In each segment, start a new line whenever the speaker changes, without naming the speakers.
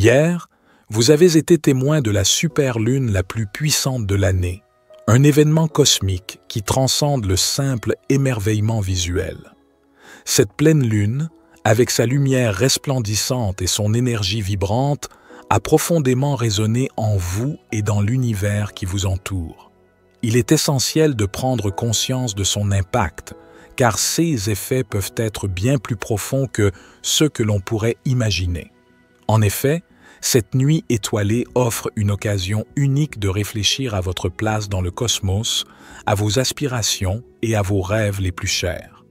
Hier, vous avez été témoin de la superlune la plus puissante de l'année, un événement cosmique qui transcende le simple émerveillement visuel. Cette pleine lune, avec sa lumière resplendissante et son énergie vibrante, a profondément résonné en vous et dans l'univers qui vous entoure. Il est essentiel de prendre conscience de son impact, car ses effets peuvent être bien plus profonds que ceux que l'on pourrait imaginer. En effet, cette nuit étoilée offre une occasion unique de réfléchir à votre place dans le cosmos, à vos aspirations et à vos rêves les plus chers.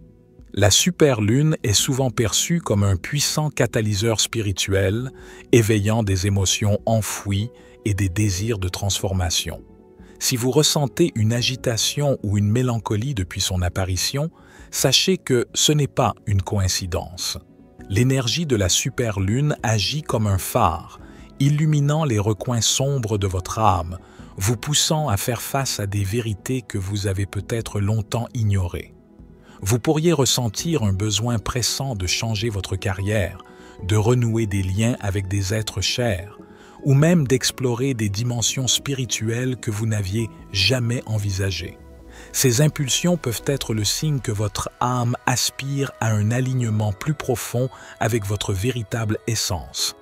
La superlune est souvent perçue comme un puissant catalyseur spirituel, éveillant des émotions enfouies et des désirs de transformation. Si vous ressentez une agitation ou une mélancolie depuis son apparition, sachez que ce n'est pas une coïncidence. L'énergie de la superlune agit comme un phare, illuminant les recoins sombres de votre âme, vous poussant à faire face à des vérités que vous avez peut-être longtemps ignorées. Vous pourriez ressentir un besoin pressant de changer votre carrière, de renouer des liens avec des êtres chers, ou même d'explorer des dimensions spirituelles que vous n'aviez jamais envisagées. Ces impulsions peuvent être le signe que votre âme aspire à un alignement plus profond avec votre véritable essence.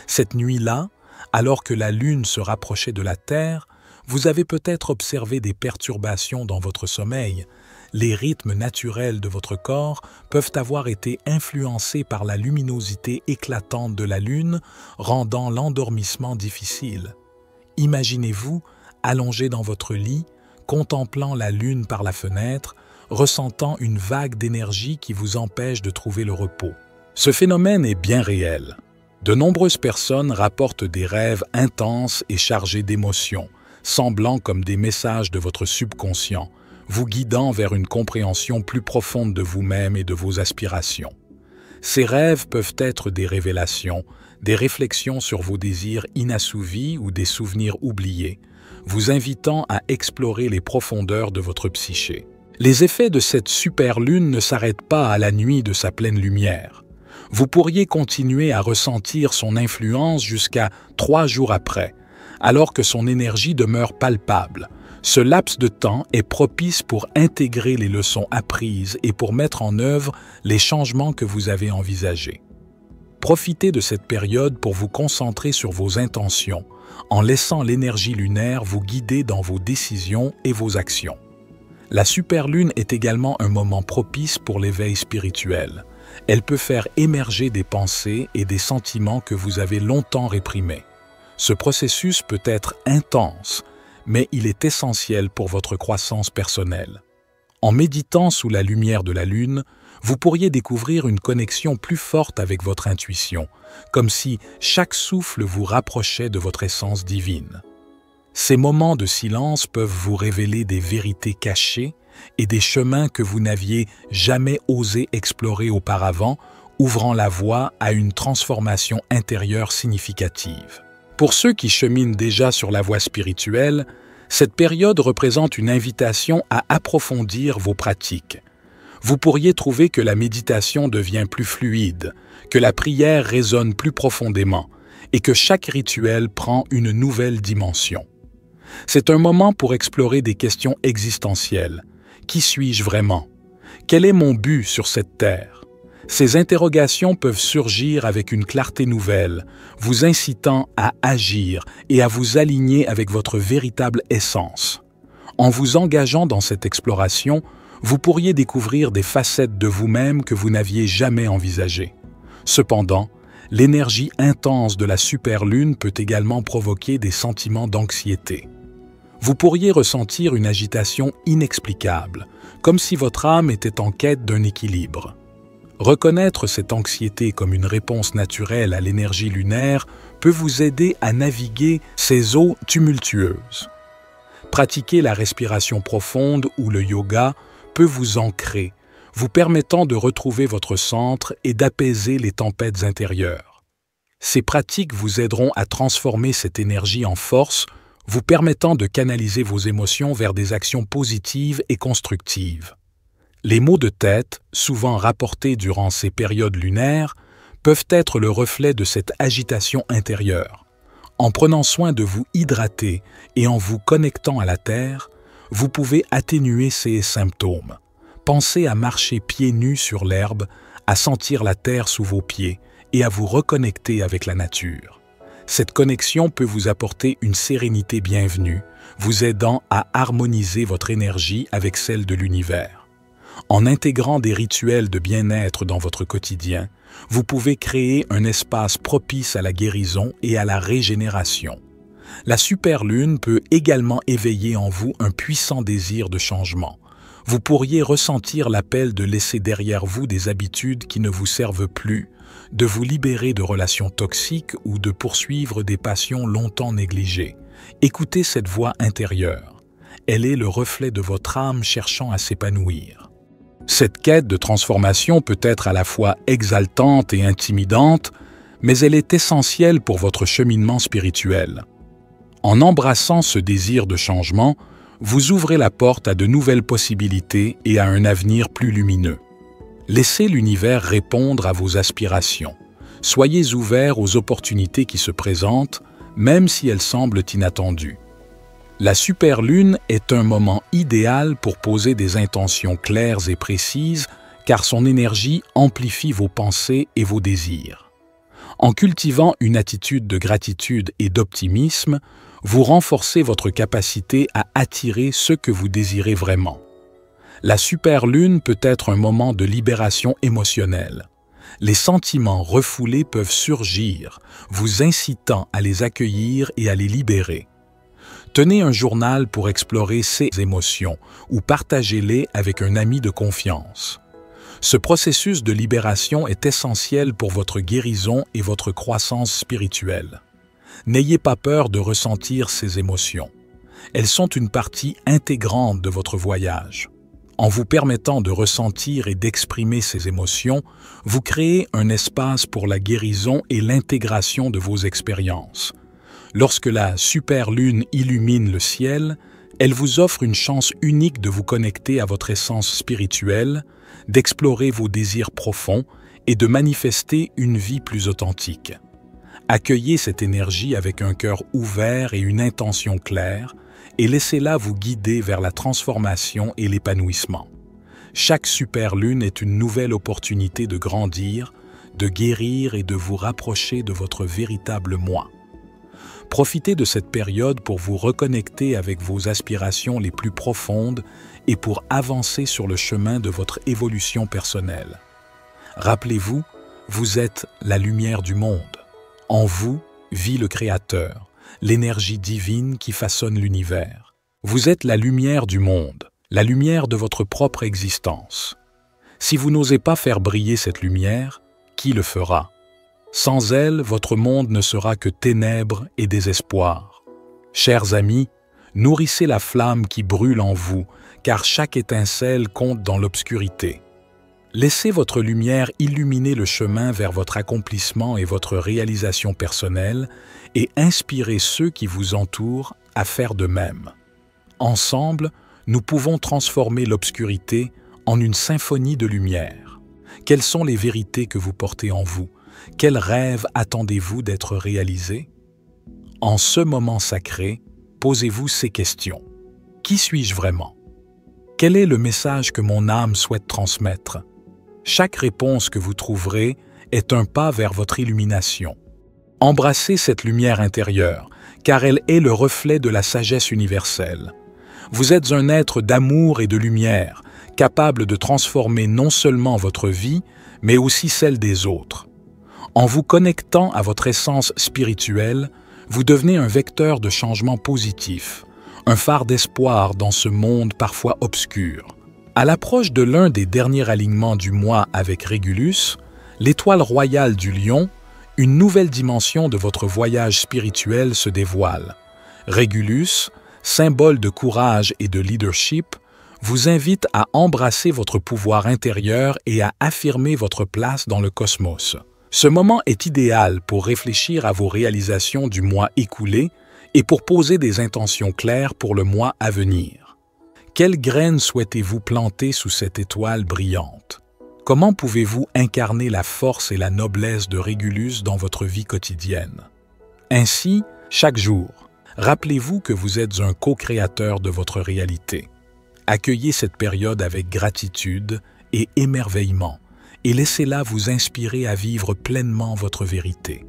Cette nuit-là, alors que la Lune se rapprochait de la Terre, vous avez peut-être observé des perturbations dans votre sommeil. Les rythmes naturels de votre corps peuvent avoir été influencés par la luminosité éclatante de la Lune, rendant l'endormissement difficile. Imaginez-vous allongé dans votre lit, contemplant la Lune par la fenêtre, ressentant une vague d'énergie qui vous empêche de trouver le repos. Ce phénomène est bien réel. De nombreuses personnes rapportent des rêves intenses et chargés d'émotions, semblant comme des messages de votre subconscient, vous guidant vers une compréhension plus profonde de vous-même et de vos aspirations. Ces rêves peuvent être des révélations, des réflexions sur vos désirs inassouvis ou des souvenirs oubliés, vous invitant à explorer les profondeurs de votre psyché. Les effets de cette superlune ne s'arrêtent pas à la nuit de sa pleine lumière. Vous pourriez continuer à ressentir son influence jusqu'à 3 jours après, alors que son énergie demeure palpable. Ce laps de temps est propice pour intégrer les leçons apprises et pour mettre en œuvre les changements que vous avez envisagés. Profitez de cette période pour vous concentrer sur vos intentions, en laissant l'énergie lunaire vous guider dans vos décisions et vos actions. La superlune est également un moment propice pour l'éveil spirituel. Elle peut faire émerger des pensées et des sentiments que vous avez longtemps réprimés. Ce processus peut être intense, mais il est essentiel pour votre croissance personnelle. En méditant sous la lumière de la Lune, vous pourriez découvrir une connexion plus forte avec votre intuition, comme si chaque souffle vous rapprochait de votre essence divine. Ces moments de silence peuvent vous révéler des vérités cachées et des chemins que vous n'aviez jamais osé explorer auparavant, ouvrant la voie à une transformation intérieure significative. Pour ceux qui cheminent déjà sur la voie spirituelle, cette période représente une invitation à approfondir vos pratiques. Vous pourriez trouver que la méditation devient plus fluide, que la prière résonne plus profondément et que chaque rituel prend une nouvelle dimension. C'est un moment pour explorer des questions existentielles. Qui suis-je vraiment? Quel est mon but sur cette terre? Ces interrogations peuvent surgir avec une clarté nouvelle, vous incitant à agir et à vous aligner avec votre véritable essence. En vous engageant dans cette exploration, vous pourriez découvrir des facettes de vous-même que vous n'aviez jamais envisagées. Cependant, l'énergie intense de la superlune peut également provoquer des sentiments d'anxiété. Vous pourriez ressentir une agitation inexplicable, comme si votre âme était en quête d'un équilibre. Reconnaître cette anxiété comme une réponse naturelle à l'énergie lunaire peut vous aider à naviguer ces eaux tumultueuses. Pratiquer la respiration profonde ou le yoga peut vous ancrer, vous permettant de retrouver votre centre et d'apaiser les tempêtes intérieures. Ces pratiques vous aideront à transformer cette énergie en force, vous permettant de canaliser vos émotions vers des actions positives et constructives. Les maux de tête, souvent rapportés durant ces périodes lunaires, peuvent être le reflet de cette agitation intérieure. En prenant soin de vous hydrater et en vous connectant à la terre, vous pouvez atténuer ces symptômes. Pensez à marcher pieds nus sur l'herbe, à sentir la terre sous vos pieds et à vous reconnecter avec la nature. Cette connexion peut vous apporter une sérénité bienvenue, vous aidant à harmoniser votre énergie avec celle de l'univers. En intégrant des rituels de bien-être dans votre quotidien, vous pouvez créer un espace propice à la guérison et à la régénération. La superlune peut également éveiller en vous un puissant désir de changement. Vous pourriez ressentir l'appel de laisser derrière vous des habitudes qui ne vous servent plus, de vous libérer de relations toxiques ou de poursuivre des passions longtemps négligées. Écoutez cette voix intérieure. Elle est le reflet de votre âme cherchant à s'épanouir. Cette quête de transformation peut être à la fois exaltante et intimidante, mais elle est essentielle pour votre cheminement spirituel. En embrassant ce désir de changement, vous ouvrez la porte à de nouvelles possibilités et à un avenir plus lumineux. Laissez l'univers répondre à vos aspirations. Soyez ouverts aux opportunités qui se présentent, même si elles semblent inattendues. La superlune est un moment idéal pour poser des intentions claires et précises, car son énergie amplifie vos pensées et vos désirs. En cultivant une attitude de gratitude et d'optimisme, vous renforcez votre capacité à attirer ce que vous désirez vraiment. La superlune peut être un moment de libération émotionnelle. Les sentiments refoulés peuvent surgir, vous incitant à les accueillir et à les libérer. Tenez un journal pour explorer ces émotions ou partagez-les avec un ami de confiance. Ce processus de libération est essentiel pour votre guérison et votre croissance spirituelle. N'ayez pas peur de ressentir ces émotions. Elles sont une partie intégrante de votre voyage. En vous permettant de ressentir et d'exprimer ces émotions, vous créez un espace pour la guérison et l'intégration de vos expériences. Lorsque la superlune illumine le ciel, elle vous offre une chance unique de vous connecter à votre essence spirituelle, d'explorer vos désirs profonds et de manifester une vie plus authentique. Accueillez cette énergie avec un cœur ouvert et une intention claire, et laissez-la vous guider vers la transformation et l'épanouissement. Chaque superlune est une nouvelle opportunité de grandir, de guérir et de vous rapprocher de votre véritable moi. Profitez de cette période pour vous reconnecter avec vos aspirations les plus profondes et pour avancer sur le chemin de votre évolution personnelle. Rappelez-vous, vous êtes la lumière du monde. En vous vit le Créateur, l'énergie divine qui façonne l'univers. Vous êtes la lumière du monde, la lumière de votre propre existence. Si vous n'osez pas faire briller cette lumière, qui le fera? Sans elle, votre monde ne sera que ténèbres et désespoir. Chers amis, nourrissez la flamme qui brûle en vous, car chaque étincelle compte dans l'obscurité. Laissez votre lumière illuminer le chemin vers votre accomplissement et votre réalisation personnelle et inspirez ceux qui vous entourent à faire de même. Ensemble, nous pouvons transformer l'obscurité en une symphonie de lumière. Quelles sont les vérités que vous portez en vous? Quels rêves attendez-vous d'être réalisés? En ce moment sacré, posez-vous ces questions. Qui suis-je vraiment? Quel est le message que mon âme souhaite transmettre? Chaque réponse que vous trouverez est un pas vers votre illumination. Embrassez cette lumière intérieure, car elle est le reflet de la sagesse universelle. Vous êtes un être d'amour et de lumière, capable de transformer non seulement votre vie, mais aussi celle des autres. En vous connectant à votre essence spirituelle, vous devenez un vecteur de changement positif, un phare d'espoir dans ce monde parfois obscur. À l'approche de l'un des derniers alignements du mois avec Régulus, l'étoile royale du Lion, une nouvelle dimension de votre voyage spirituel se dévoile. Régulus, symbole de courage et de leadership, vous invite à embrasser votre pouvoir intérieur et à affirmer votre place dans le cosmos. Ce moment est idéal pour réfléchir à vos réalisations du mois écoulé et pour poser des intentions claires pour le mois à venir. Quelles graines souhaitez-vous planter sous cette étoile brillante? Comment pouvez-vous incarner la force et la noblesse de Régulus dans votre vie quotidienne? Ainsi, chaque jour, rappelez-vous que vous êtes un co-créateur de votre réalité. Accueillez cette période avec gratitude et émerveillement et laissez-la vous inspirer à vivre pleinement votre vérité.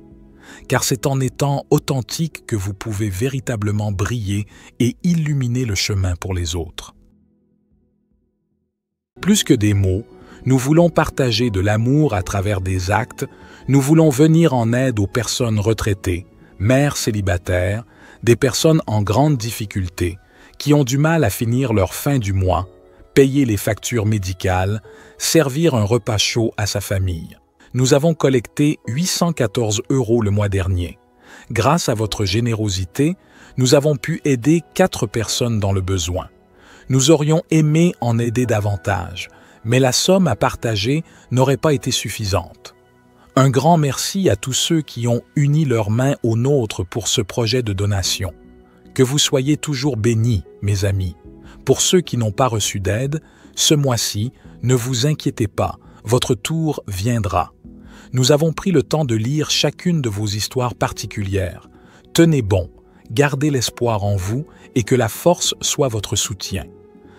Car c'est en étant authentique que vous pouvez véritablement briller et illuminer le chemin pour les autres. Plus que des mots, nous voulons partager de l'amour à travers des actes, nous voulons venir en aide aux personnes retraitées, mères célibataires, des personnes en grande difficulté, qui ont du mal à finir leur fin du mois, payer les factures médicales, servir un repas chaud à sa famille. Nous avons collecté 814 € le mois dernier. Grâce à votre générosité, nous avons pu aider 4 personnes dans le besoin. Nous aurions aimé en aider davantage, mais la somme à partager n'aurait pas été suffisante. Un grand merci à tous ceux qui ont uni leurs mains aux nôtres pour ce projet de donation. Que vous soyez toujours bénis, mes amis. Pour ceux qui n'ont pas reçu d'aide, ce mois-ci, ne vous inquiétez pas, votre tour viendra. Nous avons pris le temps de lire chacune de vos histoires particulières. Tenez bon, gardez l'espoir en vous et que la force soit votre soutien.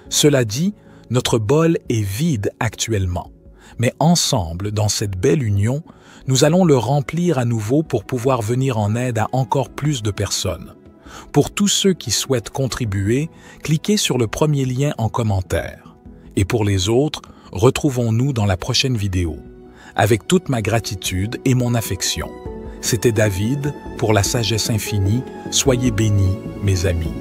Cela dit, notre bol est vide actuellement, mais ensemble, dans cette belle union, nous allons le remplir à nouveau pour pouvoir venir en aide à encore plus de personnes. Pour tous ceux qui souhaitent contribuer, cliquez sur le premier lien en commentaire. Et pour les autres, retrouvons-nous dans la prochaine vidéo. Avec toute ma gratitude et mon affection. C'était David pour la sagesse infinie. Soyez bénis, mes amis.